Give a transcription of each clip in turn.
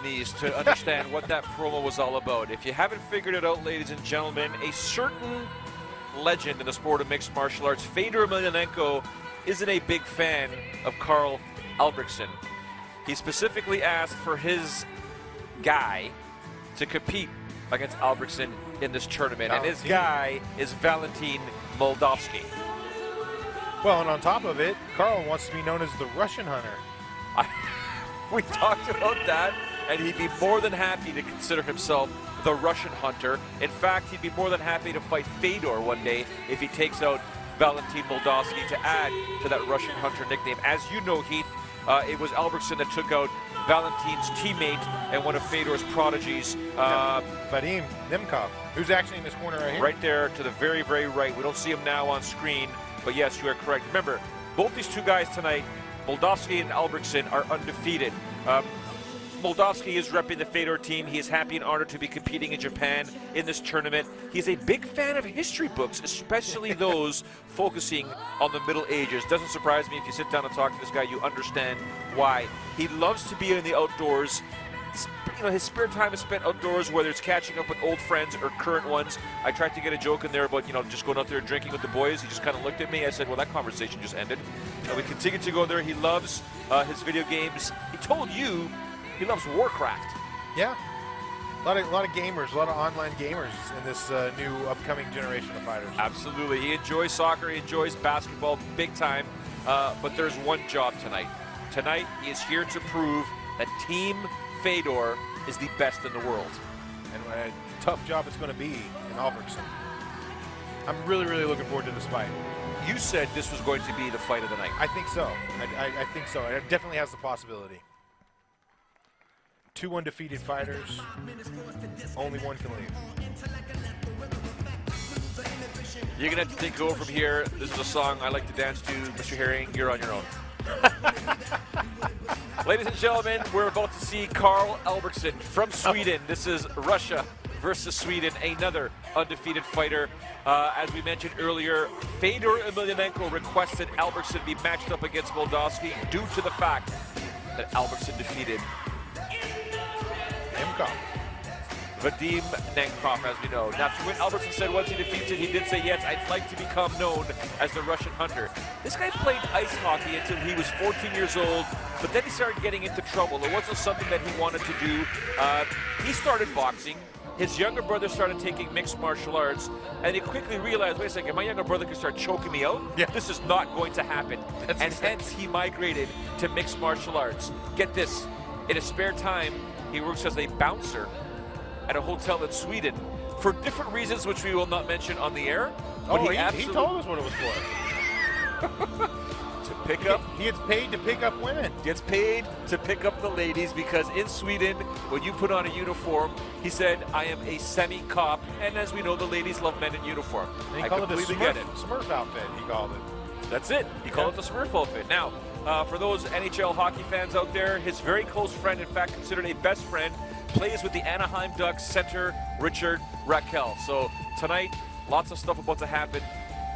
knees to understand what that promo was all about. If you haven't figured it out, ladies and gentlemen, a certain legend in the sport of mixed martial arts, Fedor Emelianenko, isn't a big fan of Karl Albrektsson. He specifically asked for his guy to compete against Albrektsson in this tournament, and his guy is Valentin Moldavский. Well, and on top of it, Karl wants to be known as the Russian Hunter. We talked about that, and he'd be more than happy to consider himself the Russian Hunter. In fact, he'd be more than happy to fight Fedor one day if he takes out Valentin Moldavский to add to that Russian Hunter nickname. As you know, Heath, it was Albrektsson that took out Valentin's teammate and one of Fedor's prodigies. Vadim Nemkov, who's actually in this corner right here. Right there to the very, very right. We don't see him now on screen, but yes, you are correct. Remember, both these two guys tonight, Moldavский and Albrektsson, are undefeated. Moldavский is repping the Fedor team. He is happy and honored to be competing in Japan in this tournament. He's a big fan of history books, especially those focusing on the Middle Ages. Doesn't surprise me if you sit down and talk to this guy, you understand why. He loves to be in the outdoors. You know, his spare time is spent outdoors, whether it's catching up with old friends or current ones. I tried to get a joke in there about, you know, just going out there and drinking with the boys. He just kind of looked at me. I said, well, that conversation just ended. We continue to go there. He loves his video games. He told you he loves Warcraft. Yeah. A lot of gamers, a lot of online gamers in this new upcoming generation of fighters. Absolutely. He enjoys soccer. He enjoys basketball big time. But there's one job tonight. Tonight, he is here to prove that Team Fedor is the best in the world. And a tough job it's going to be in Albrektsson. I'm really, really looking forward to this fight. You said this was going to be the fight of the night. I think so. I think so. It definitely has the possibility. Two undefeated fighters. Only one can leave. You're going to have to take over from here. This is a song I like to dance to. Mr. Herring, you're on your own. Ladies and gentlemen, we're about to see Karl Albrektsson from Sweden. This is Russia versus Sweden, another undefeated fighter. As we mentioned earlier, Fedor Emelianenko requested Albrektsson be matched up against Moldavский due to the fact that Albrektsson defeated Vadim Nemkov, as we know. Now, to what Albrektsson said once he defeats it, he did say, yes, I'd like to become known as the Russian Hunter. This guy played ice hockey until he was 14 years old, but then he started getting into trouble. It wasn't something that he wanted to do. He started boxing. His younger brother started taking mixed martial arts, and he quickly realized, wait a second, my younger brother can start choking me out? Yeah. This is not going to happen. And hence, he migrated to mixed martial arts. Get this, in his spare time, he works as a bouncer at a hotel in Sweden for different reasons, which we will not mention on the air. But he told us what it was for. To pick up. He gets paid to pick up women. Gets paid to pick up the ladies, because in Sweden, when you put on a uniform, he said, I am a semi-cop, and as we know, the ladies love men in uniform. And he called it a Smurf outfit, he called it. That's it. He called it the Smurf outfit. Now, for those NHL hockey fans out there, his very close friend, in fact considered a best friend, plays with the Anaheim Ducks center, Richard Raquel. So tonight, lots of stuff about to happen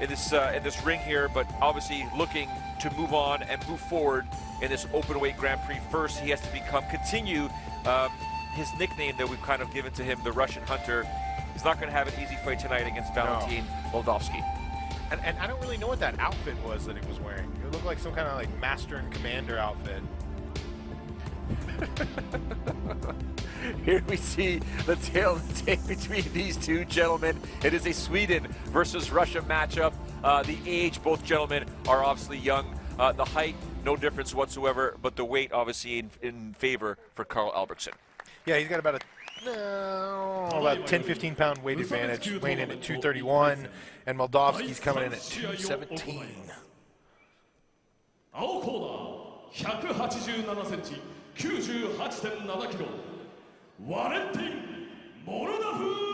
in this ring here, but obviously looking to move on and move forward in this open weight Grand Prix. First, he has to continue his nickname that we've kind of given to him, the Russian Hunter. He's not going to have an easy fight tonight against Valentin Moldavский. And I don't really know what that outfit was that he was wearing. It looked like some kind of like master and commander outfit. Here we see the tail of the tape between these two gentlemen. It is a Sweden versus Russia matchup. The age, both gentlemen are obviously young. The height, no difference whatsoever, but the weight obviously in favor for Karl Albrektsson. Yeah, he's got about 10, 15 pound weight advantage, weighing in at 231, and Moldavski's coming in at 217. 青コーナー187センチ 98.7 キロ Valentin Moldavский.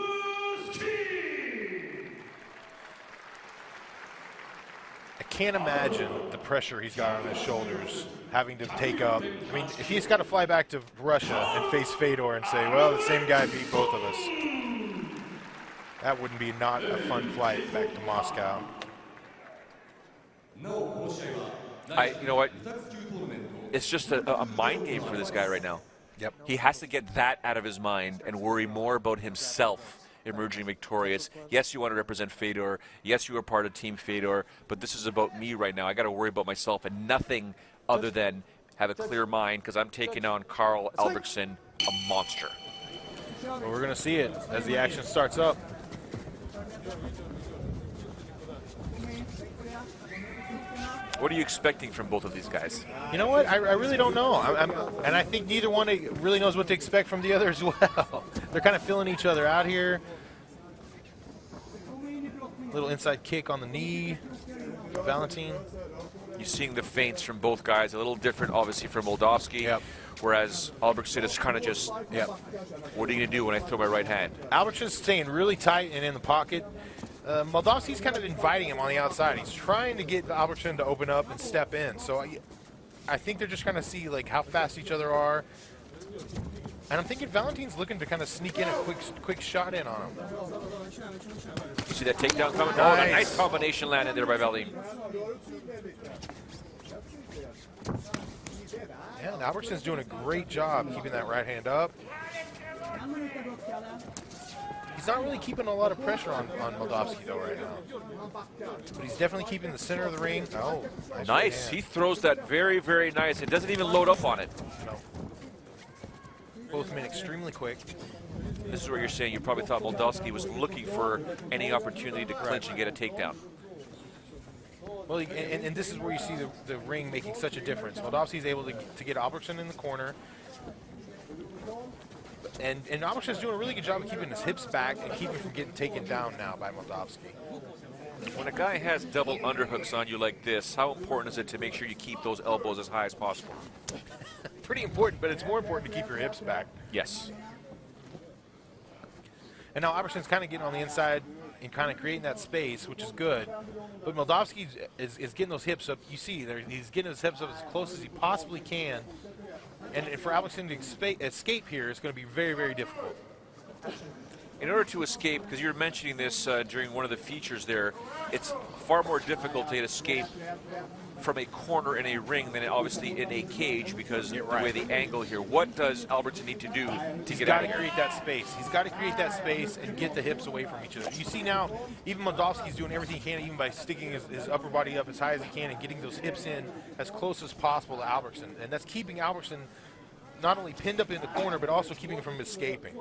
I can't imagine the pressure he's got on his shoulders, having to take up. I mean, if he's got to fly back to Russia and face Fedor and say, well, the same guy beat both of us, that wouldn't be not a fun flight back to Moscow. You know what? It's just a mind game for this guy right now. Yep. He has to get that out of his mind and worry more about himself emerging victorious. Yes, you want to represent Fedor. Yes, you are part of Team Fedor, but this is about me right now. I got to worry about myself and nothing other than have a clear mind because I'm taking on Karl Albrektsson, a monster. Well, we're going to see it as the action starts up. What are you expecting from both of these guys? You know what? I really don't know. And I think neither one really knows what to expect from the other as well. They're kind of filling each other out here. Little inside kick on the knee. Valentin. You're seeing the feints from both guys, a little different, obviously, from Moldavский. Yep. Whereas Albrektsson is kind of just, what are you going to do when I throw my right hand? Albrektsson's staying really tight and in the pocket. Moldavski's kind of inviting him on the outside. He's trying to get Albrektsson to open up and step in. So I think they're just going to see like how fast each other are. And I'm thinking Valentin's looking to kind of sneak in a quick shot in on him. You see that takedown coming? Nice. Oh, a nice combination landed there by Valentin. Yeah, and Albertsson's doing a great job keeping that right hand up. He's not really keeping a lot of pressure on Moldavский though right now. But he's definitely keeping the center of the ring. Oh, nice. He throws that very, very nice. It doesn't even load up on it. No. Both men extremely quick. This is where you're saying you probably thought Moldavский was looking for any opportunity to clinch and get a takedown. Well, and this is where you see the ring making such a difference. Moldavski's able to get Albrektsson in the corner. And Albertsson's doing a really good job of keeping his hips back and keeping from getting taken down now by Moldavский. When a guy has double underhooks on you like this, how important is it to make sure you keep those elbows as high as possible? Pretty important, but it's more important to keep your hips back. Yes. And now Albertsson's kind of getting on the inside and kind of creating that space, which is good. But Moldavский is getting those hips up. You see, he's getting his hips up as close as he possibly can. And for Albrektsson to escape here is going to be very, very difficult. In order to escape, because you were mentioning this during one of the features there, it's far more difficult to escape from a corner in a ring than obviously in a cage because of the way the angle here. What does Albrektsson need to do to get out of here? He's got to create that space. He's got to create that space and get the hips away from each other. You see now, even Moldavski's doing everything he can, even by sticking his upper body up as high as he can and getting those hips in as close as possible to Albrektsson. And that's keeping Albrektsson not only pinned up in the corner, but also keeping him from escaping.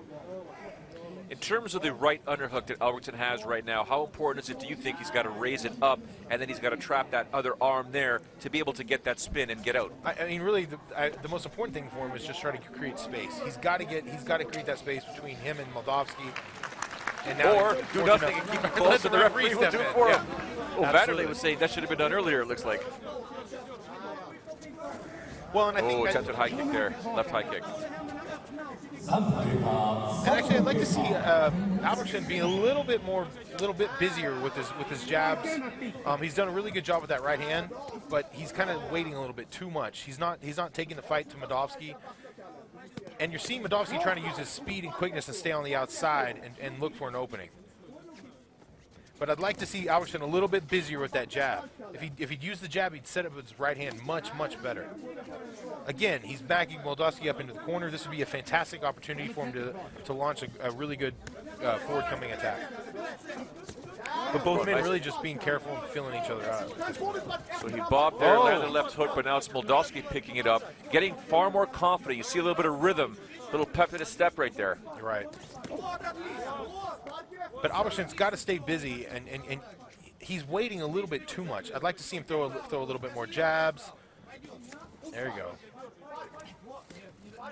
In terms of the right underhook that Albrektsson has right now, how important is it, do you think, he's got to raise it up and then he's got to trap that other arm there to be able to get that spin and get out? I mean, really, the most important thing for him is just trying to create space. He's got to create that space between him and Moldavский. And now or do nothing and keep it close, and the referee will do it for him. Oh, Vanderlei was saying that should have been done earlier, it looks like. Well, and I think attempted high kick there, left high kick. And actually, I'd like to see Albrektsson being a little bit busier with his jabs. He's done a really good job with that right hand, but he's kind of waiting a little bit too much. He's not taking the fight to Moldavский. And you're seeing Moldavский trying to use his speed and quickness and stay on the outside and look for an opening. But I'd like to see Albrektsson a little bit busier with that jab. If he'd use the jab, he'd set up his right hand much, much better. Again, he's backing Moldavский up into the corner. This would be a fantastic opportunity for him to launch a really good forward-coming attack. But both men really just being careful and feeling each other out. So he bobbed there, landed a left hook, but now it's Moldavский picking it up, getting far more confident. You see a little bit of rhythm, a little pep in his step right there. You're right. But Albertsson's got to stay busy, and he's waiting a little bit too much. I'd like to see him throw a little bit more jabs. There you go.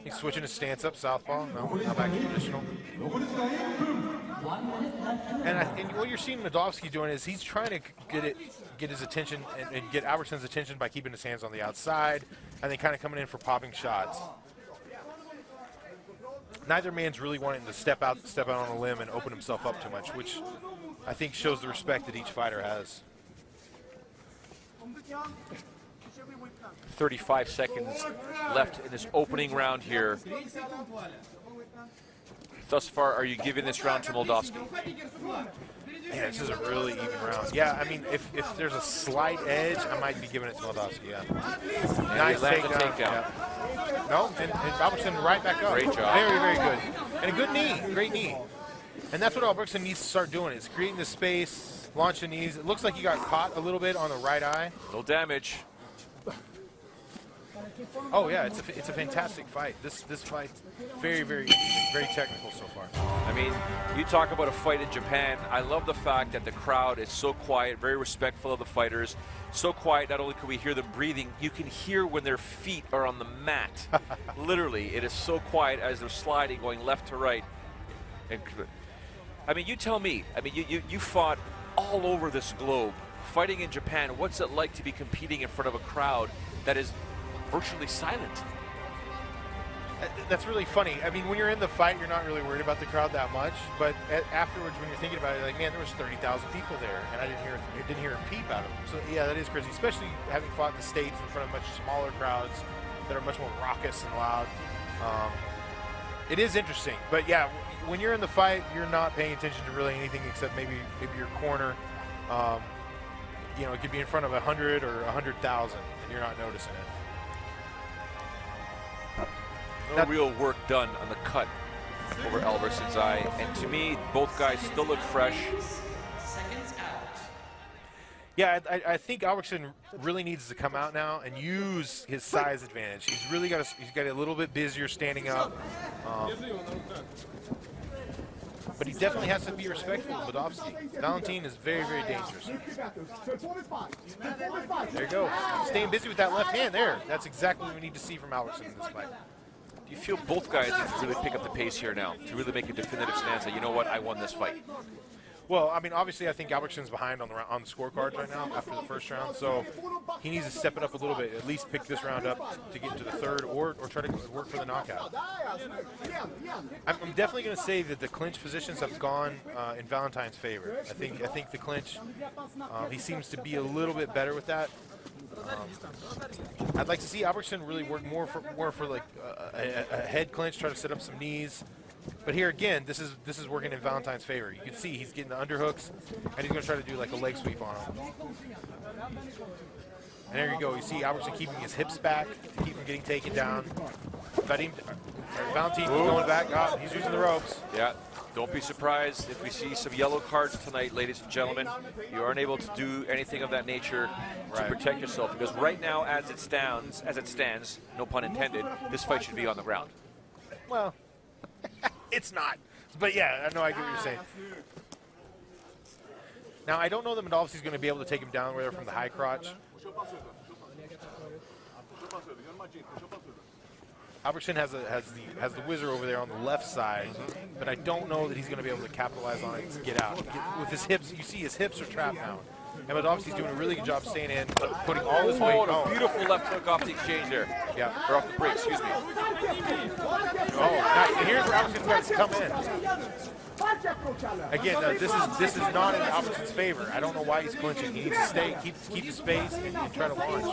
He's switching his stance up, southpaw. No, not back to traditional. And what you're seeing Moldavский doing is he's trying to get his attention and get Albertsson's attention by keeping his hands on the outside and then kind of coming in for popping shots. Neither man's really wanting to step out on a limb and open himself up too much, which I think shows the respect that each fighter has. 35 seconds left in this opening round here. Thus far, are you giving this round to Moldavский? Yeah, this is a really even round. Yeah, I mean, if there's a slight edge, I might be giving it to Moldavский. Yeah. Nice takedown. Yeah. No, and Albrektsson right back up. Great job. Very, very good. And a good knee. Great knee. And that's what Albrektsson needs to start doing, is creating the space, launching knees. It looks like he got caught a little bit on the right eye. No damage. Oh yeah, it's a fantastic fight. This fight, very, very interesting, very technical so far. I mean, you talk about a fight in Japan. I love the fact that the crowd is so quiet, very respectful of the fighters. So quiet, not only can we hear them breathing, you can hear when their feet are on the mat. Literally, it is so quiet as they're sliding, going left to right. And, I mean, you tell me. I mean, you fought all over this globe, fighting in Japan. What's it like to be competing in front of a crowd that is virtually silent? That's really funny. I mean, when you're in the fight, you're not really worried about the crowd that much. But afterwards, when you're thinking about it, you're like, man, there was 30,000 people there, and I didn't hear a peep out of them. So yeah, that is crazy. Especially having fought in the States in front of much smaller crowds that are much more raucous and loud. It is interesting. But yeah, when you're in the fight, you're not paying attention to really anything except maybe your corner. You know, it could be in front of 100 or 100,000, and you're not noticing it. No real work done on the cut over Albertsson's eye, and to me, both guys still look fresh. Yeah, I think Albrektsson really needs to come out now and use his size advantage. He's really got a little bit busier standing up, but he definitely has to be respectful of Moldavский. Valentin is very, very dangerous. There you go, staying busy with that left hand there. That's exactly what we need to see from Albrektsson in this fight. Do you feel both guys need to really pick up the pace here now to really make a definitive stance that, you know what, I won this fight? Well, I mean, obviously, I think Albertsson's behind on the scorecards right now after the first round, so he needs to step it up a little bit, at least pick this round up to get into the third, or try to work for the knockout. I'm definitely going to say that the clinch positions have gone in Valentin's favor. I think the clinch, he seems to be a little bit better with that. I'd like to see Albrektsson really work more for like a head clinch, try to set up some knees. But here again, this is working in Valentin's favor. You can see he's getting the underhooks, and he's going to try to do like a leg sweep on him. And there you go. You see Albrektsson keeping his hips back, keep him getting taken down. Valentin going back. Oh, he's using the ropes. Yeah. Don't be surprised if we see some yellow cards tonight, ladies and gentlemen. You aren't able to do anything of that nature to protect yourself, because right now, as it stands, no pun intended, this fight should be on the ground. Well, it's not. But yeah, I know, I get what you're saying. Now, I don't know that Moldavski's going to be able to take him down there from the high crotch. Albrektsson has the whizzer over there on the left side, but I don't know that he's going to be able to capitalize on it and get out. With his hips, you see his hips are trapped now. And Moldavski's doing a really good job staying in, putting all his weight on. Beautiful left hook off the exchange there. Yeah. Or off the break, excuse me. Oh, nice. And here's where Albrektsson tries to come in. Again, this is not in Albertsson's favor. I don't know why he's clinching. He needs to stay, keep his space, and try to launch.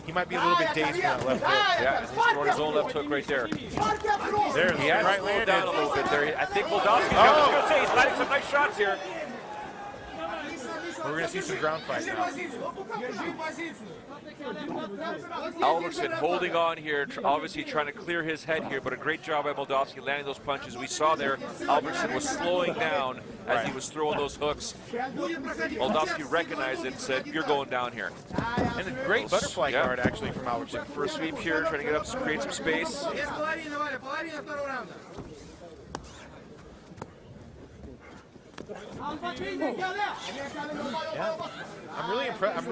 He might be a little bit dazed from that left hook. Yeah, he's throwing his own left hook right there. There, he has right slowed down a little bit there. I think Moldavski, I was going to say, he's landing some nice shots here. We're going to see some ground fight now. Albrektsson holding on here, obviously trying to clear his head here, but a great job by Moldavski landing those punches. We saw there, Albrektsson was slowing down as he was throwing those hooks. Moldavski recognized it and said, you're going down here. And a great butterfly guard, actually, from Albrektsson. First sweep here, trying to get up, create some space. Yeah, I'm really impressed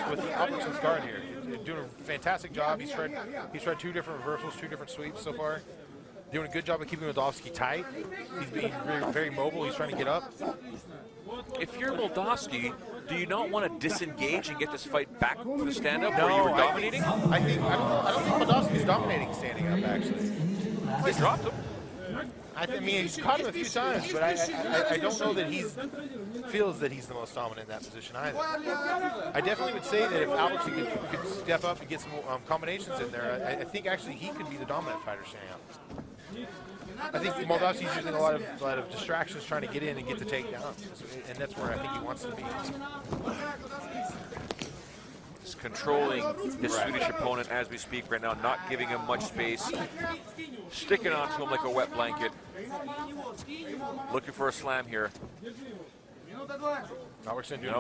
with Albertsson's guard here. He's doing a fantastic job. He's tried 2 different reversals, 2 different sweeps so far. Doing a good job of keeping Moldavski tight. He's being very, very mobile. He's trying to get up. If you're Moldavski, do you not want to disengage and get this fight back to the stand-up where you were dominating? I don't think Moldavski's dominating standing up, actually. They dropped him. I mean, he's caught him a few times, but I don't know that he feels that he's the most dominant in that position either. I definitely would say that if Albrektsson could step up and get some combinations in there, I think actually he could be the dominant fighter standing up. I think Moldavski's using a lot of distractions trying to get in and get the takedown, and that's where I think he wants to be. He's controlling his Swedish opponent as we speak right now, not giving him much space, sticking onto him like a wet blanket. Looking for a slam here. Albrektsson doing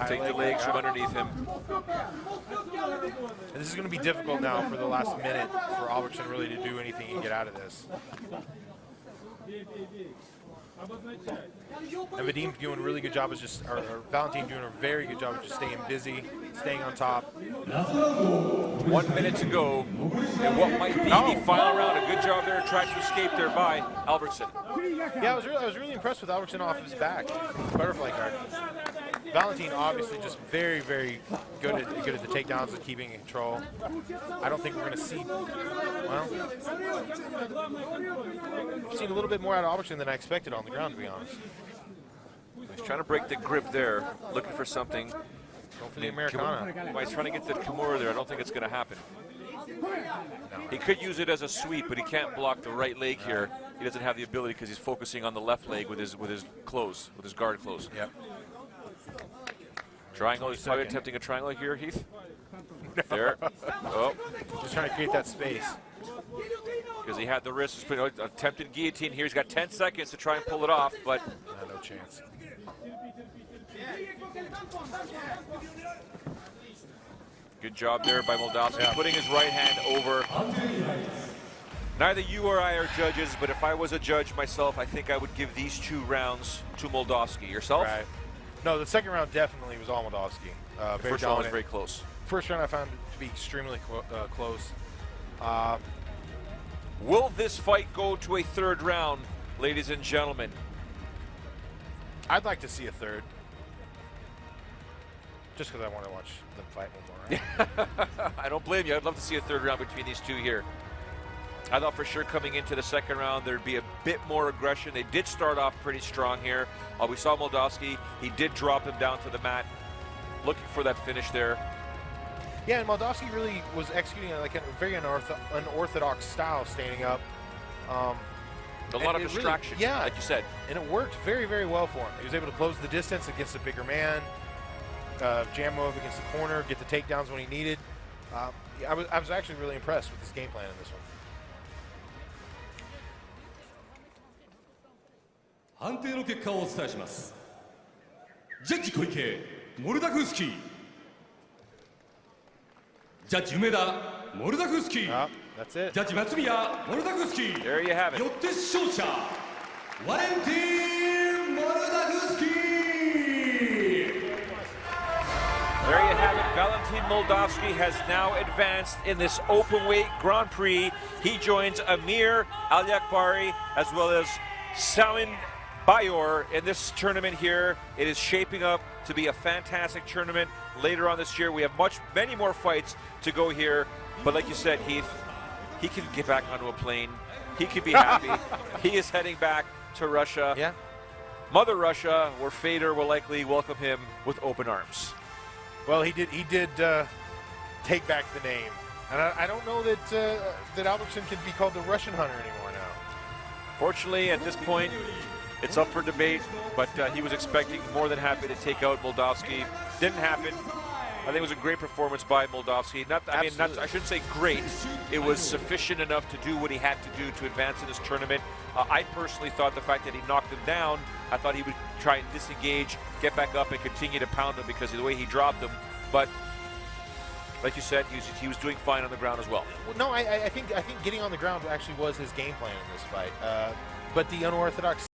Take the legs from underneath him. And this is going to be difficult now for the last minute for Albrektsson really to do anything and get out of this. And Vadim doing a really good job of or Valentin doing a very good job of just staying busy, staying on top. 1 minute to go in what might be the final round. A good job there, trying to escape there by Albrektsson. Yeah, I was really impressed with Albrektsson off his back, butterfly guard. Valentin obviously just very, very good at the takedowns and keeping in control. I don't think we're going to see, well, I've seen a little bit more out of Albrektsson than I expected on the ground, to be honest. He's trying to break the grip there, looking for something. Going for the Americana. Well, he's trying to get the Kimura there. I don't think it's going to happen. He could use it as a sweep, but he can't block the right leg here. He doesn't have the ability because he's focusing on the left leg with his guard close. Yep. Triangle. He's probably attempting a triangle here, Heath. There. Oh. Just trying to create that space. Because he had the wrist. Attempted guillotine here. He's got 10 seconds to try and pull it off, but no chance. Good job there by Moldavский, putting his right hand over. Neither you or I are judges, but if I was a judge myself, I think I would give these 2 rounds to Moldavский. Yourself? Right. No, the second round definitely was all Moldavский. The first round was very close. First round I found it to be extremely close. Will this fight go to a 3rd round, ladies and gentlemen? I'd like to see a 3rd. Just because I want to watch them fight one more. I don't blame you. I'd love to see a 3rd round between these 2 here. I thought for sure coming into the 2nd round there'd be a bit more aggression. They did start off pretty strong here. We saw Moldavский. He did drop him down to the mat, looking for that finish there. Yeah, and Moldavский really was executing like a very unorthodox style, standing up. A lot of distraction, really, like you said. And it worked very, very well for him. He was able to close the distance against a bigger man, jam him up against the corner, get the takedowns when he needed. I was actually really impressed with his game plan in this one. 判定の結果をお伝えします。ジャッジ小池、モルダフスキー。ジャッジ梅田、モルダフスキー。That's it. ジャッジ松宮、モルダフスキー。There you have it. よって勝者、ワレンティン・モルダフスキー。 There you have it. Valentin Moldavский has now advanced in this openweight Grand Prix. He joins Amir Alyakbari as well as Salman Bayor in this tournament here. It is shaping up to be a fantastic tournament later on this year. We have many more fights to go here. But like you said, Heath, he can get back onto a plane. He can be happy. He is heading back to Russia. Yeah. Mother Russia, where Fedor will likely welcome him with open arms. Well, he did take back the name. And I don't know that that Albrektsson can be called the Russian Hunter anymore now. Fortunately, at this point, it's up for debate, but he was expecting more than happy to take out Moldavский. Didn't happen. I think it was a great performance by Moldavский. I shouldn't say great. It was sufficient enough to do what he had to do to advance in this tournament. I personally thought the fact that he knocked him down, I thought he would try and disengage, get back up, and continue to pound him because of the way he dropped him. But like you said, he was doing fine on the ground as well. Well, no, I think getting on the ground actually was his game plan in this fight. But the unorthodox